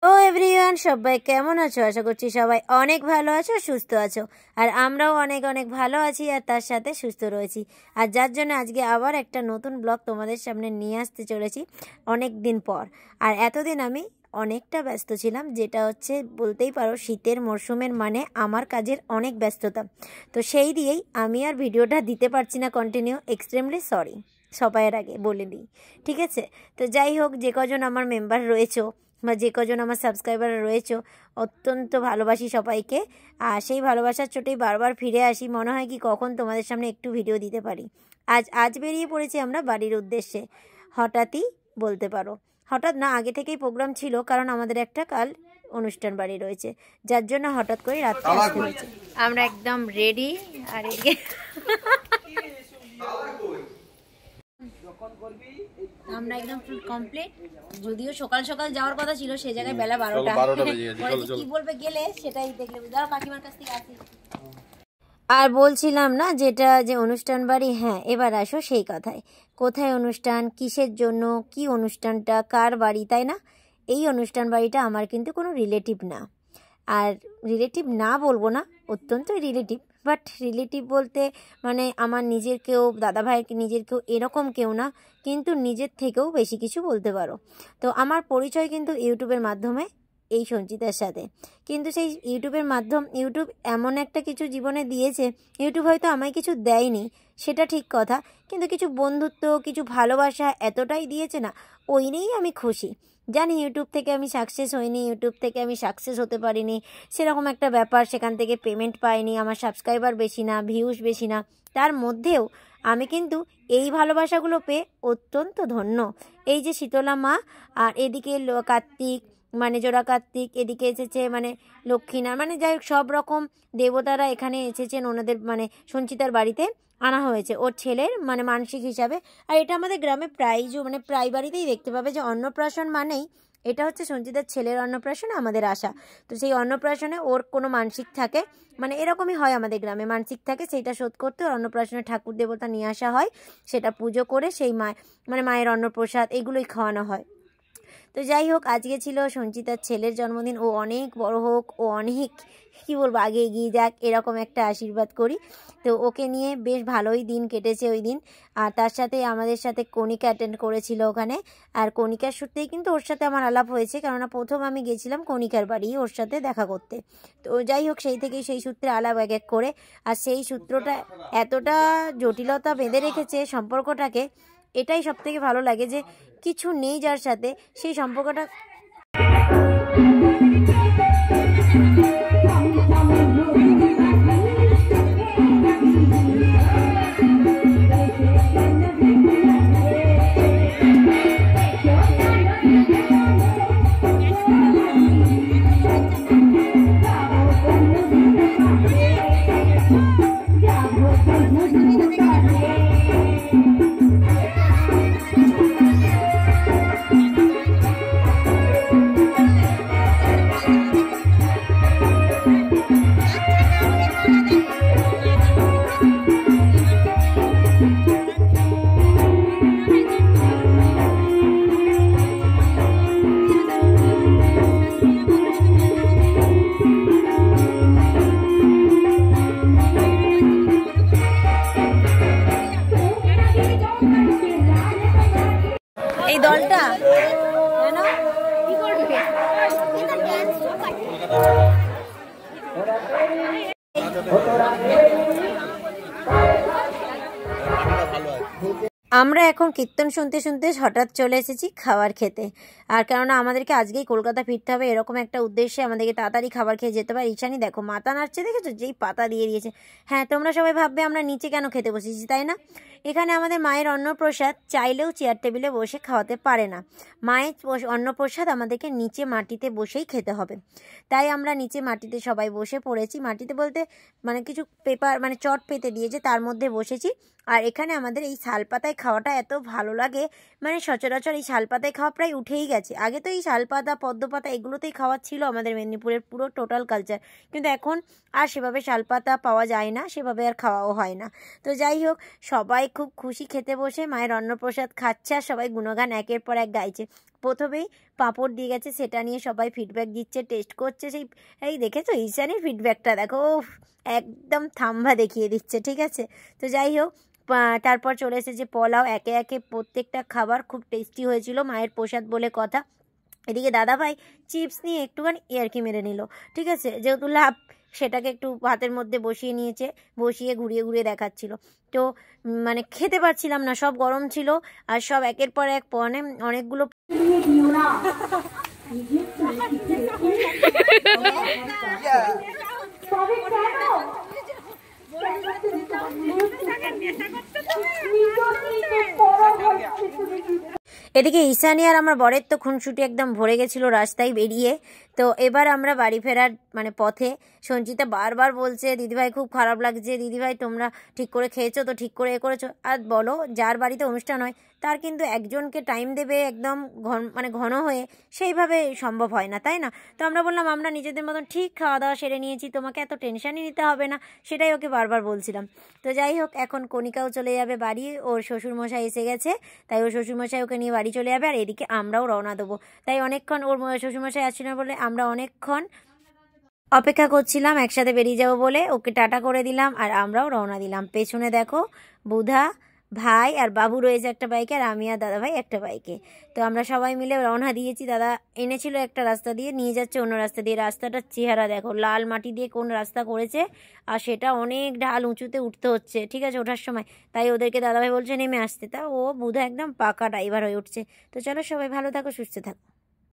ও everyone, সবাই কেমন আছো? আশা করছি সবাই অনেক ভালো আছো, সুস্থ আছো। আর আমরাও অনেক অনেক ভালো আছি আর তার সাথে সুস্থ রয়েছি। আর যার জন্য আজকে আবার একটা নতুন ব্লগ তোমাদের সামনে নিয়ে আসতে চলেছি অনেক দিন পর। আর এতদিন আমি অনেকটা ব্যস্ত ছিলাম, যেটা হচ্ছে বলতেই পারো শীতের মরশুমের মানে আমার কাজের অনেক ব্যস্ততা। তো সেই দিয়েই আমি আর ভিডিওটা দিতে পারছি না কন্টিনিউ। এক্সট্রিমলি সরি সবাইয়ের আগে বলে দিই, ঠিক আছে? তো যাই হোক, যে কজন আমার মেম্বার রয়েছো বা যে কজন আমার সাবস্ক্রাইবার রয়েছে, অত্যন্ত ভালোবাসি সবাইকে। আর সেই ভালোবাসার চোটেই বারবার ফিরে আসি, মনে হয় কি কখন তোমাদের সামনে একটু ভিডিও দিতে পারি। আজ বেরিয়ে পড়েছি আমরা বাড়ির উদ্দেশ্যে। হঠাৎই বলতে পারো, হঠাৎ না, আগে থেকেই প্রোগ্রাম ছিল, কারণ আমাদের একটা কাল অনুষ্ঠান বাড়ি রয়েছে, যার জন্য হঠাৎ করে রাত্রে আসতে হয়েছে। আমরা একদম রেডি। আর এদিকে আমরা একদম ফুল কমপ্লিট। যদিও সকাল সকাল যাওয়ার কথা ছিল, সে জায়গায় বেলা 12টা। কি বলবে গেলে সেটাই দেখলে বুঝাও। কাকিমার কাছ থেকে আসি। আর বলছিলাম না যেটা, যে অনুষ্ঠান বাড়ি, হ্যাঁ এবার আসো সেই কথায়। কোথায় অনুষ্ঠান, কিসের জন্য, কি অনুষ্ঠানটা, কার বাড়ি, তাই না? এই অনুষ্ঠান বাড়িটা আমার কিন্তু কোনো রিলেটিভ না। আর রিলেটিভ না বলবো না, অত্যন্ত রিলেটিভ, বাট রিলেটিভ বলতে মানে আমার নিজের কেউ, দাদাভাইয়ের নিজের কেউ, এরকম কেউ না, কিন্তু নিজের থেকেও বেশি কিছু বলতে পারো। তো আমার পরিচয় কিন্তু ইউটিউবের মাধ্যমে এই সঞ্চিতার সাথে। কিন্তু সেই ইউটিউবের ইউটিউব এমন একটা কিছু জীবনে দিয়েছে, ইউটিউব হয়তো আমায় কিছু দেয়নি সেটা ঠিক কথা, কিন্তু কিছু বন্ধুত্ব, কিছু ভালোবাসা এতটাই দিয়েছে না, ওই নিয়েই আমি খুশি। জানি ইউটিউব থেকে আমি সাকসেস হইনি, ইউটিউব থেকে আমি সাকসেস হতে পারিনি, সেরকম একটা ব্যাপার। সেখান থেকে পেমেন্ট পাইনি, আমার সাবস্ক্রাইবার বেশি না, ভিউজ বেশি না, তার মধ্যেও আমি কিন্তু এই ভালোবাসাগুলো পেয়ে অত্যন্ত ধন্য। এই যে শীতলা মা, আর এদিকে কার্তিক, মানে জোড়া কার্তিক, এদিকে এসেছে মানে লক্ষ্মীনারায়ণ, মানে যাই হোক সব রকম দেবতারা এখানে এসেছেন, ওনাদের মানে সঞ্চিতার বাড়িতে আনা হয়েছে ওর ছেলের মানে মানসিক হিসাবে। আর এটা আমাদের গ্রামে প্রায় বাড়িতেই দেখতে পাবে যে অন্নপ্রাশন মানেই এটা হচ্ছে সঞ্চিতার ছেলের অন্নপ্রাশনে আমাদের আসা। তো সেই অন্নপ্রাশনে ওর কোনো মানসিক থাকে, মানে এরকমই হয় আমাদের গ্রামে, মানসিক থাকে, সেইটা শোধ করতে ওর অন্নপ্রাশনে ঠাকুর দেবতা নিয়ে আসা হয়, সেটা পুজো করে সেই মায়ের অন্নপ্রসাদ এগুলোই খাওয়ানো হয়। তো যাই হোক, আজকে ছিল সঞ্চিতার ছেলের জন্মদিন। ও অনেক বড় হোক, ও অনেক কী বলবো আগে এগিয়ে যাক, এরকম একটা আশীর্বাদ করি। তো ওকে নিয়ে বেশ ভালোই দিন কেটেছে ওই দিন। আর তার সাথে আমাদের সাথে কণিকা অ্যাটেন্ড করেছিল ওখানে। আর কণিকার সূত্রেই কিন্তু ওর সাথে আমার আলাপ হয়েছে, কেননা প্রথম আমি গেছিলাম কণিকার বাড়ি ওর সাথে দেখা করতে। তো যাই হোক, সেই থেকেই সেই সূত্রে আলাপ এক এক করে। আর সেই সূত্রটা এতটা জটিলতা বেঁধে রেখেছে সম্পর্কটাকে, এটাই সব থেকে ভালো লাগে, যে কিছু নেই যার সাথে সেই সম্পর্কটা। এই দলটা আমরা এখন কীর্তন শুনতে শুনতে হঠাৎ চলে এসেছি খাবার খেতে। আর কেননা আমাদেরকে আজকেই কলকাতা ফিরতে হবে, এরকম একটা উদ্দেশ্যে আমাদেরকে তাড়াতাড়ি খাবার খেয়ে যেতে হবে। ঈশানী দেখো মাথা নাড়ছে, দেখেছো যেই পাতা দিয়ে দিয়েছে। হ্যাঁ, তোমরা সবাই ভাববে আমরা নিচে কেন খেতে বসেছি, তাই না? এখানে আমাদের মায়ের অন্নপ্রসাদ চাইলেও চেয়ার টেবিলে বসে খাওয়াতে পারে না। মায়ের অন্নপ্রসাদ আমাদেরকে নিচে মাটিতে বসেই খেতে হবে। তাই আমরা নিচে মাটিতে সবাই বসে পড়েছি। মাটিতে বলতে মানে কিছু পেপার মানে চট পেতে দিয়েছে, তার মধ্যে বসেছি। আর এখানে আমাদের এই শালপাতায় খাওয়াটা এত ভালো লাগে, মানে সচরাচর এই শালপাতায় খাওয়া প্রায় উঠেই গেছে। আগে তো এই শালপাতা, পদ্মপাতা এগুলোতেই খাওয়া ছিল আমাদের মেদিনীপুরের পুরো টোটাল কালচার, কিন্তু এখন আর সেভাবে শালপাতা পাওয়া যায় না, সেভাবে আর খাওয়াও হয় না। তো যাই হোক, সবাই খুব খুশি খেতে বসে মায়ের অন্নপ্রসাদ খাচ্ছে, আর সবাই গুণগান একের পর এক গাইছে। প্রথমেই পাঁপড় দিয়ে গেছে, সেটা নিয়ে সবাই ফিডব্যাক দিচ্ছে, টেস্ট করছে। এই দেখেছো ঈশানীর ফিডব্যাকটা দেখো, একদম থাম্বা দেখিয়ে দিচ্ছে, ঠিক আছে। তো যাই হোক, তারপর চলে এসেছে পোলাও। একে একে প্রত্যেকটা খাবার খুব টেস্টি হয়েছিল, মায়ের প্রসাদ বলে কথা। এদিকে দাদাভাই চিপস নিয়ে একটুখানি ইয়ার্কি মেরে নিল, ঠিক আছে, যেহেতু লাভ সেটাকে একটু ভাতের মধ্যে বসিয়ে নিয়েছে, বসিয়ে ঘুরিয়ে ঘুরিয়ে দেখাচ্ছিল। তো মানে খেতে পারছিলাম না, সব গরম ছিল আর সব একের পর এক পনে অনেকগুলো এদিকে ঈশানী আর আমার বরের তো খুনসুটি একদম ভরে গেছিলো রাস্তায় বেরিয়ে। তো এবার আমরা বাড়ি ফেরার মানে পথে সঞ্চিতা বারবার বলছে, দিদিভাই খুব খারাপ লাগছে, দিদিভাই তোমরা ঠিক করে খেয়েছো তো, ঠিক করে করেছো। আর বলো, যার বাড়িতে অনুষ্ঠান হয় তার কিন্তু একজনকে টাইম দেবে একদম মানে ঘন হয়ে, সেইভাবে সম্ভব হয় না, তাই না? তো আমরা বললাম আমরা নিজেদের মতন ঠিক খাওয়া দাওয়া সেরে নিয়েছি, তোমাকে এত টেনশনই নিতে হবে না, সেটাই ওকে বারবার বলছিলাম। তো যাই হোক, এখন কণিকাও চলে যাবে বাড়ি, ওর শ্বশুরমশাই এসে গেছে, তাই ওর শ্বশুরমশাই ওকে নিয়ে বাড়ি চলে যাবে। আর এদিকে আমরাও রওনা দেবো, তাই অনেকক্ষণ ওর শ্বশুরমশাই আসছিল না বলে আমরা অনেকক্ষণ অপেক্ষা করছিলাম একসাথে বেরিয়ে যাবো বলে। ওকে টাটা করে দিলাম আর আমরাও রওনা দিলাম। পেছনে দেখো বুধা, ভাই আর বাবু রয়েছে একটা বাইকে, আর আমি আর দাদা ভাই একটা বাইকে। তো আমরা সবাই মিলে রওনা দিয়েছি। দাদা এনেছিল একটা রাস্তা দিয়ে, নিয়ে যাচ্ছে অন্য রাস্তা দিয়ে। রাস্তাটার চেহারা দেখো, লাল মাটি দিয়ে কোন রাস্তা করেছে, আর সেটা অনেক ঢাল উঁচুতে উঠতে হচ্ছে, ঠিক আছে, ওঠার সময়। তাই ওদেরকে দাদাভাই বলছে নেমে আসতে, তা ও বুধা একদম পাকা ড্রাইভার হয়ে উঠছে। তো চলো সবাই ভালো থাকো, সুস্থ থাকো।